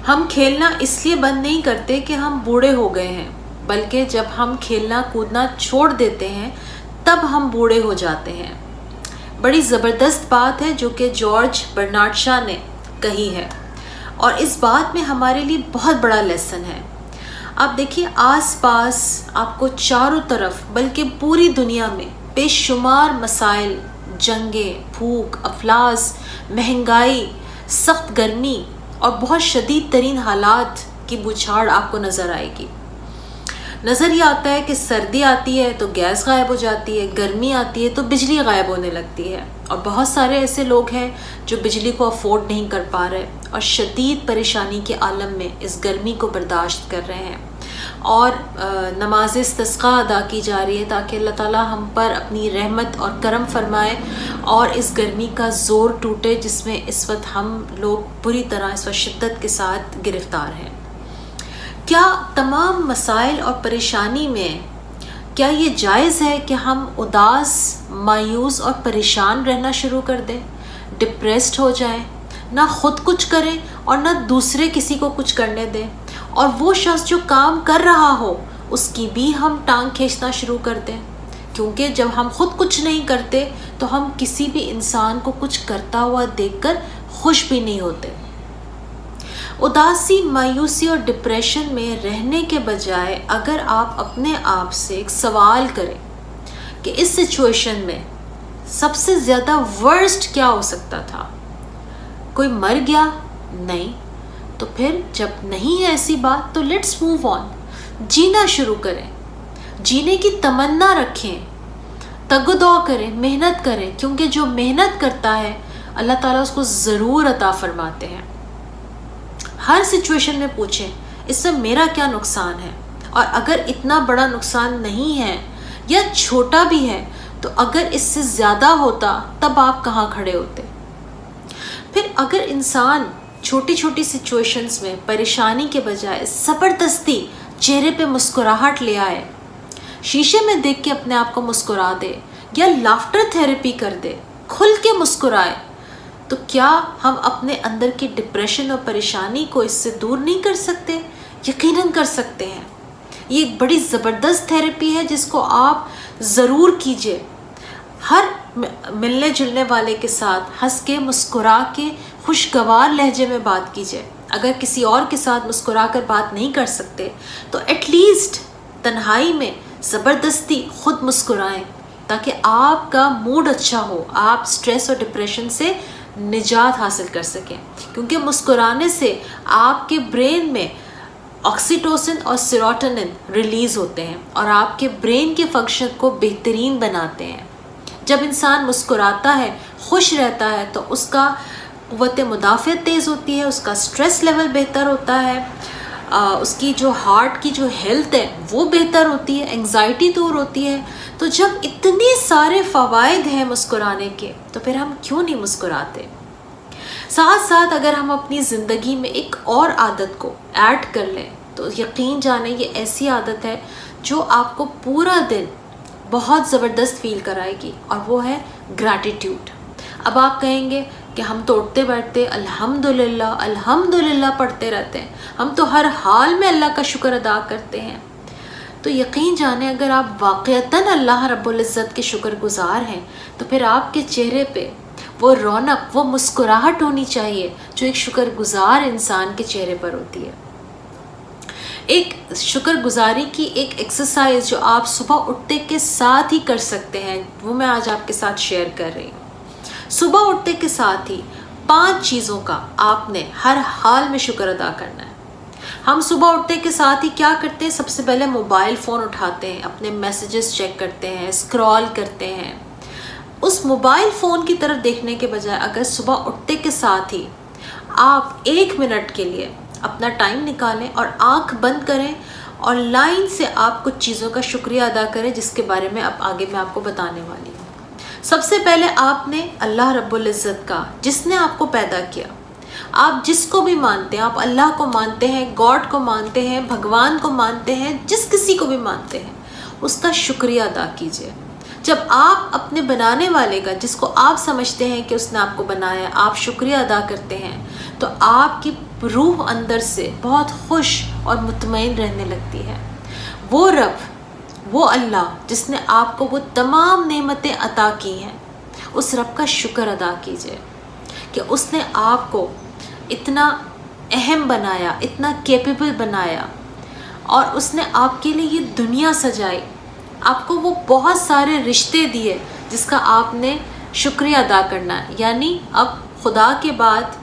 ہم کھیلنا اس لیے بند نہیں کرتے کہ ہم بوڑھے ہو گئے ہیں، بلکہ جب ہم کھیلنا کودنا چھوڑ دیتے ہیں تب ہم بوڑھے ہو جاتے ہیں۔ بڑی زبردست بات ہے جو کہ جارج برنارڈ شاہ نے کہی ہے، اور اس بات میں ہمارے لیے بہت بڑا لیسن ہے۔ آپ دیکھیے آس پاس آپ کو چاروں طرف بلکہ پوری دنیا میں بے شمار مسائل، جنگیں، بھوک، افلاس، مہنگائی، سخت گرمی اور بہت شدید ترین حالات کی بچھاڑ آپ کو نظر آئے گی۔ نظر یہ آتا ہے کہ سردی آتی ہے تو گیس غائب ہو جاتی ہے، گرمی آتی ہے تو بجلی غائب ہونے لگتی ہے، اور بہت سارے ایسے لوگ ہیں جو بجلی کو افورڈ نہیں کر پا رہے اور شدید پریشانی کے عالم میں اس گرمی کو برداشت کر رہے ہیں، اور نماز استسقاء ادا کی جا رہی ہے تاکہ اللہ تعالیٰ ہم پر اپنی رحمت اور کرم فرمائے اور اس گرمی کا زور ٹوٹے جس میں اس وقت ہم لوگ بری طرح اس وقت شدت کے ساتھ گرفتار ہیں۔ کیا تمام مسائل اور پریشانی میں کیا یہ جائز ہے کہ ہم اداس، مایوس اور پریشان رہنا شروع کر دیں، ڈپریسڈ ہو جائیں، نہ خود کچھ کریں اور نہ دوسرے کسی کو کچھ کرنے دیں، اور وہ شخص جو کام کر رہا ہو اس کی بھی ہم ٹانگ کھینچنا شروع کر دیں؟ کیونکہ جب ہم خود کچھ نہیں کرتے تو ہم کسی بھی انسان کو کچھ کرتا ہوا دیکھ کر خوش بھی نہیں ہوتے۔ اداسی، مایوسی اور ڈپریشن میں رہنے کے بجائے اگر آپ اپنے آپ سے ایک سوال کریں کہ اس سچویشن میں سب سے زیادہ ورسٹ کیا ہو سکتا تھا؟ کوئی مر گیا؟ نہیں۔ تو پھر جب نہیں ہے ایسی بات تو لیٹس موو آن، جینا شروع کریں، جینے کی تمنا رکھیں، تگ و دو کریں، محنت کریں، کیونکہ جو محنت کرتا ہے اللہ تعالیٰ اس کو ضرور عطا فرماتے ہیں۔ ہر سچویشن میں پوچھیں اس سے میرا کیا نقصان ہے، اور اگر اتنا بڑا نقصان نہیں ہے یا چھوٹا بھی ہے تو اگر اس سے زیادہ ہوتا تب آپ کہاں کھڑے ہوتے؟ پھر اگر انسان چھوٹی چھوٹی سچویشنز میں پریشانی کے بجائے زبردستی چہرے پہ مسکراہٹ لے آئے، شیشے میں دیکھ کے اپنے آپ کو مسکرا دے یا لافٹر تھیراپی کر دے، کھل کے مسکرائے، تو کیا ہم اپنے اندر کی ڈپریشن اور پریشانی کو اس سے دور نہیں کر سکتے؟ یقیناً کر سکتے ہیں۔ یہ ایک بڑی زبردست تھیراپی ہے جس کو آپ ضرور کیجئے۔ ہر ملنے جلنے والے کے ساتھ ہنس کے، مسکرا کے، خوشگوار لہجے میں بات کیجئے۔ اگر کسی اور کے ساتھ مسکرا کر بات نہیں کر سکتے تو ایٹ لیسٹ تنہائی میں زبردستی خود مسکرائیں تاکہ آپ کا موڈ اچھا ہو، آپ سٹریس اور ڈپریشن سے نجات حاصل کر سکیں، کیونکہ مسکرانے سے آپ کے برین میں آکسیٹوسن اور سیروٹونن ریلیز ہوتے ہیں اور آپ کے برین کے فنکشن کو بہترین بناتے ہیں۔ جب انسان مسکراتا ہے، خوش رہتا ہے، تو اس کا قوت مدافعت تیز ہوتی ہے، اس کا سٹریس لیول بہتر ہوتا ہے، اس کی جو ہارٹ کی جو ہیلتھ ہے وہ بہتر ہوتی ہے، انگزائٹی دور ہوتی ہے۔ تو جب اتنے سارے فوائد ہیں مسکرانے کے تو پھر ہم کیوں نہیں مسکراتے؟ ساتھ ساتھ اگر ہم اپنی زندگی میں ایک اور عادت کو ایڈ کر لیں تو یقین جانیں یہ ایسی عادت ہے جو آپ کو پورا دن بہت زبردست فیل کرائے گی، اور وہ ہے گریٹیٹیوڈ۔ اب آپ کہیں گے کہ ہم تو اٹھتے بیٹھتے الحمدللہ الحمدللہ پڑھتے رہتے ہیں، ہم تو ہر حال میں اللہ کا شکر ادا کرتے ہیں۔ تو یقین جانیں اگر آپ واقعتاً اللہ رب العزت کے شکر گزار ہیں تو پھر آپ کے چہرے پہ وہ رونق، وہ مسکراہٹ ہونی چاہیے جو ایک شکر گزار انسان کے چہرے پر ہوتی ہے۔ ایک شکر گزاری کی ایک ایکسرسائز جو آپ صبح اٹھتے کے ساتھ ہی کر سکتے ہیں وہ میں آج آپ کے ساتھ شیئر کر رہی ہوں۔ صبح اٹھتے کے ساتھ ہی 5 چیزوں کا آپ نے ہر حال میں شکر ادا کرنا ہے۔ ہم صبح اٹھتے کے ساتھ ہی کیا کرتے ہیں؟ سب سے پہلے موبائل فون اٹھاتے ہیں، اپنے میسیجز چیک کرتے ہیں، اسکرول کرتے ہیں۔ اس موبائل فون کی طرف دیکھنے کے بجائے اگر صبح اٹھتے کے ساتھ ہی آپ 1 منٹ کے لیے اپنا ٹائم نکالیں اور آنکھ بند کریں اور لائن سے آپ کچھ چیزوں کا شکریہ ادا کریں جس کے بارے میں اب آگے میں آپ کو بتانے والی ہوں۔ سب سے پہلے آپ نے اللہ رب العزت کا، جس نے آپ کو پیدا کیا، آپ جس کو بھی مانتے ہیں، آپ اللہ کو مانتے ہیں، گاڈ کو مانتے ہیں، بھگوان کو مانتے ہیں، جس کسی کو بھی مانتے ہیں، اس کا شکریہ ادا کیجیے۔ جب آپ اپنے بنانے والے کا، جس کو آپ سمجھتے ہیں کہ اس نے آپ کو بنایا، آپ شکریہ ادا کرتے ہیں تو آپ کی روح اندر سے بہت خوش اور مطمئن رہنے لگتی ہے۔ وہ رب، وہ اللہ جس نے آپ کو وہ تمام نعمتیں عطا کی ہیں، اس رب کا شکر ادا کیجئے کہ اس نے آپ کو اتنا اہم بنایا، اتنا کیپیبل بنایا، اور اس نے آپ کے لیے یہ دنیا سجائی، آپ کو وہ بہت سارے رشتے دیے جس کا آپ نے شکریہ ادا کرنا ہے۔ یعنی اب خدا کے بعد،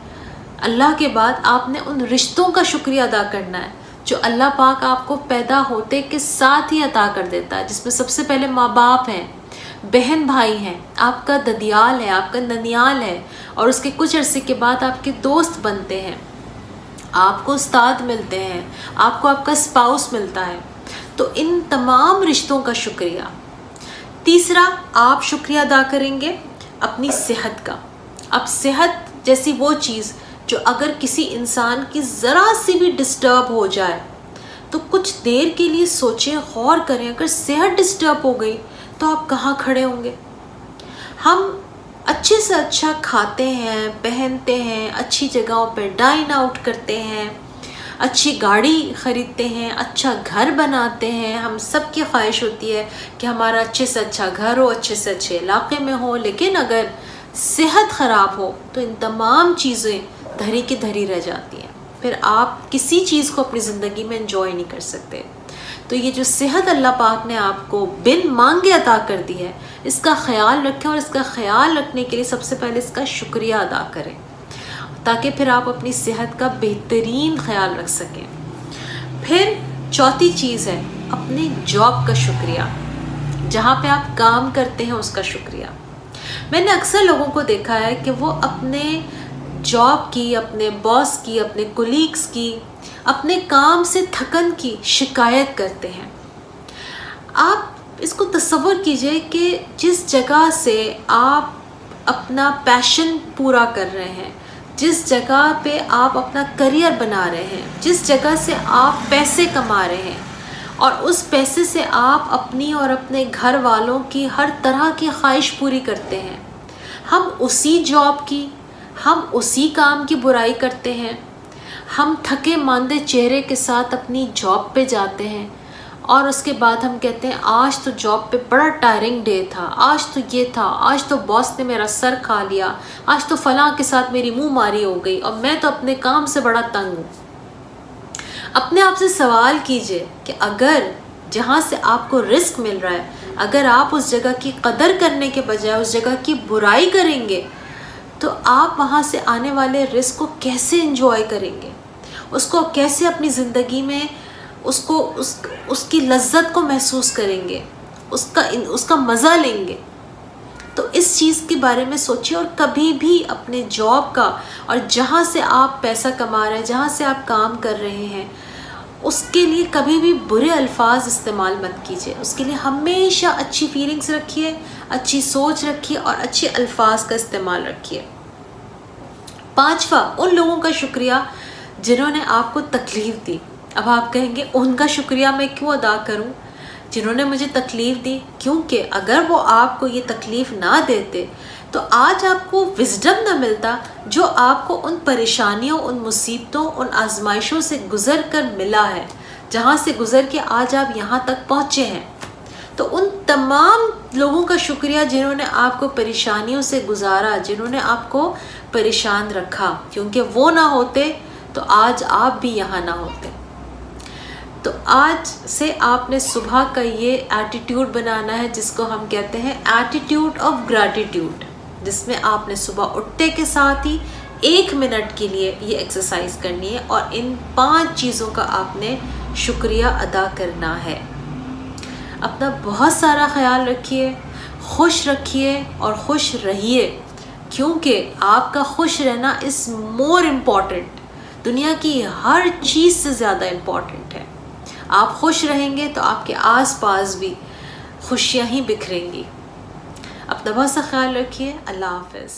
اللہ کے بعد آپ نے ان رشتوں کا شکریہ ادا کرنا ہے جو اللہ پاک آپ کو پیدا ہوتے کے ساتھ ہی عطا کر دیتا ہے، جس میں سب سے پہلے ماں باپ ہیں، بہن بھائی ہیں، آپ کا ددیال ہے، آپ کا ننیال ہے، اور اس کے کچھ عرصے کے بعد آپ کے دوست بنتے ہیں، آپ کو استاد ملتے ہیں، آپ کو آپ کا اسپاؤس ملتا ہے۔ تو ان تمام رشتوں کا شکریہ۔ تیسرا، آپ شکریہ ادا کریں گے اپنی صحت کا۔ اب صحت جیسی وہ چیز جو اگر کسی انسان کی ذرا سی بھی ڈسٹرب ہو جائے تو کچھ دیر کے لیے سوچیں، غور کریں، اگر صحت ڈسٹرب ہو گئی تو آپ کہاں کھڑے ہوں گے؟ ہم اچھے سے اچھا کھاتے ہیں، پہنتے ہیں، اچھی جگہوں پہ ڈائن آؤٹ کرتے ہیں، اچھی گاڑی خریدتے ہیں، اچھا گھر بناتے ہیں، ہم سب کی خواہش ہوتی ہے کہ ہمارا اچھے سے اچھا گھر ہو، اچھے سے اچھے علاقے میں ہو، لیکن اگر صحت خراب ہو تو ان تمام چیزیں دھری کی دھری رہ جاتی ہیں، پھر آپ کسی چیز کو اپنی زندگی میں انجوائے نہیں کر سکتے۔ تو یہ جو صحت اللہ پاک نے آپ کو بن مانگے عطا کر دی ہے، اس کا خیال رکھیں، اور اس کا خیال رکھنے کے لیے سب سے پہلے اس کا شکریہ ادا کریں، تاکہ پھر آپ اپنی صحت کا بہترین خیال رکھ سکیں۔ پھر چوتھی چیز ہے اپنے جاب کا شکریہ، جہاں پہ آپ کام کرتے ہیں اس کا شکریہ۔ میں نے اکثر لوگوں کو دیکھا ہے کہ وہ اپنے جاب کی، اپنے باس کی، اپنے کولیگز کی، اپنے کام سے تھکن کی شکایت کرتے ہیں۔ آپ اس کو تصور کیجئے کہ جس جگہ سے آپ اپنا پیشن پورا کر رہے ہیں، جس جگہ پہ آپ اپنا کریئر بنا رہے ہیں، جس جگہ سے آپ پیسے کما رہے ہیں، اور اس پیسے سے آپ اپنی اور اپنے گھر والوں کی ہر طرح کی خواہش پوری کرتے ہیں، ہم اسی جاب کی، ہم اسی کام کی برائی کرتے ہیں، ہم تھکے ماندے چہرے کے ساتھ اپنی جاب پہ جاتے ہیں، اور اس کے بعد ہم کہتے ہیں آج تو جاب پہ بڑا ٹائرنگ ڈے تھا، آج تو یہ تھا، آج تو باس نے میرا سر کھا لیا، آج تو فلاں کے ساتھ میری منہ ماری ہو گئی، اور میں تو اپنے کام سے بڑا تنگ ہوں۔ اپنے آپ سے سوال کیجئے کہ اگر جہاں سے آپ کو رزق مل رہا ہے، اگر آپ اس جگہ کی قدر کرنے کے بجائے اس جگہ کی برائی کریں گے تو آپ وہاں سے آنے والے رزق کو کیسے انجوائے کریں گے؟ اس کو کیسے اپنی زندگی میں اس کی لذت کو محسوس کریں گے، اس کا مزہ لیں گے؟ تو اس چیز کے بارے میں سوچیے، اور کبھی بھی اپنے جاب کا اور جہاں سے آپ پیسہ کما رہے ہیں، جہاں سے آپ کام کر رہے ہیں، اس کے لیے کبھی بھی برے الفاظ استعمال مت کیجیے۔ اس کے لیے ہمیشہ اچھی فیلنگز رکھیے، اچھی سوچ رکھیے، اور اچھے الفاظ کا استعمال رکھیے۔ پانچواں، ان لوگوں کا شکریہ جنہوں نے آپ کو تکلیف دی۔ اب آپ کہیں گے ان کا شکریہ میں کیوں ادا کروں؟ جنہوں نے مجھے تکلیف دی، کیونکہ اگر وہ آپ کو یہ تکلیف نہ دیتے تو آج آپ کو وزڈم نہ ملتا جو آپ کو ان پریشانیوں، ان مصیبتوں، ان آزمائشوں سے گزر کر ملا ہے، جہاں سے گزر کے آج آپ یہاں تک پہنچے ہیں۔ تو ان تمام لوگوں کا شکریہ جنہوں نے آپ کو پریشانیوں سے گزارا، جنہوں نے آپ کو پریشان رکھا، کیونکہ وہ نہ ہوتے تو آج آپ بھی یہاں نہ ہوتے۔ تو آج سے آپ نے صبح کا یہ ایٹیٹیوڈ بنانا ہے جس کو ہم کہتے ہیں ایٹیٹیوڈ آف گریٹیٹیوڈ، جس میں آپ نے صبح اٹھتے کے ساتھ ہی 1 منٹ کے لیے یہ ایکسرسائز کرنی ہے، اور ان 5 چیزوں کا آپ نے شکریہ ادا کرنا ہے۔ اپنا بہت سارا خیال رکھیے، خوش رکھیے اور خوش رہیے، کیونکہ آپ کا خوش رہنا از مور امپورٹنٹ، دنیا کی ہر چیز سے زیادہ امپورٹنٹ ہے۔ آپ خوش رہیں گے تو آپ کے آس پاس بھی خوشیاں ہی بکھریں گی۔ اپنا بہت سا خیال رکھیے۔ اللہ حافظ۔